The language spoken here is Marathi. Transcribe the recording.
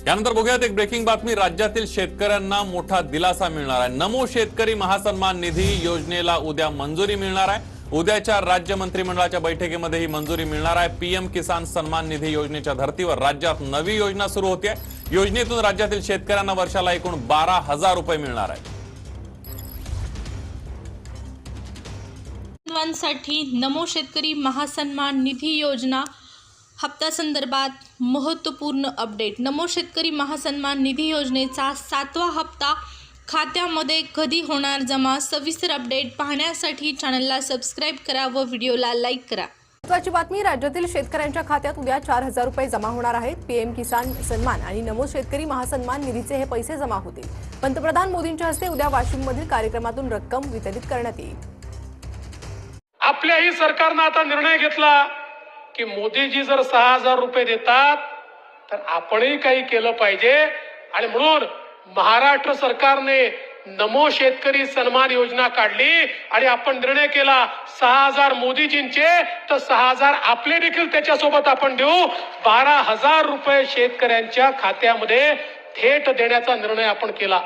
यानंतर बघूयात एक ब्रेकिंग बातमी। राज्यातील शेतकऱ्यांना मोठा दिलासा मिळणार आहे। नमो शेतकरी महासन्मान निधी योजनेला उद्या मंजुरी मिळणार आहे। उद्याच्या राज्य मंत्रिमंडळाच्या बैठकीमध्ये ही मंजुरी मिळणार आहे। पीएम किसान सन्मान निधी योजनेच्या धर्तीवर राज्यात नवी योजना सुरू होते। योजनेतून राज्यातील शेतकऱ्यांना वर्षाला एकूण 12,000 रुपये मिळणार आहे। साठी नमो शेतकरी महासन्मान निधी योजना हप्ता संदर्भात महत्त्वपूर्ण अपडेट। नमो शेतकरी महासन्मान निधी योजनेचा 7वा हप्ता खात्यामध्ये कधी होणार जमा, सविस्तर अपडेट पाहण्यासाठी चॅनलला सबस्क्राइब करा व व्हिडिओला लाईक करा। महत्त्वाची बातमी, राज्यातील शेतकऱ्यांच्या खात्यात उद्या 4,000 रुपये जमा होणार आहेत। पीएम किसान सन्मान आणि नमो शेतकरी महासन्मान निधीचे हे पैसे जमा होतील। पंतप्रधान मोदींच्या हस्ते उद्या वाशिममधील कार्यक्रमातून रक्कम वितरित करण्यात येईल। आपल्याही सरकारने आता निर्णय घेतला की मोदीजी जर 6,000 रुपये देतात तर आपणही काही केलं पाहिजे आणि म्हणून महाराष्ट्र सरकारने नमो शेतकरी सन्मान योजना काढली आणि आपण निर्णय केला 6,000 मोदीजींचे तर 6,000 आपले देखील त्याच्यासोबत आपण देऊ। 12,000 रुपये शेतकऱ्यांच्या खात्यामध्ये थेट देण्याचा निर्णय आपण केला।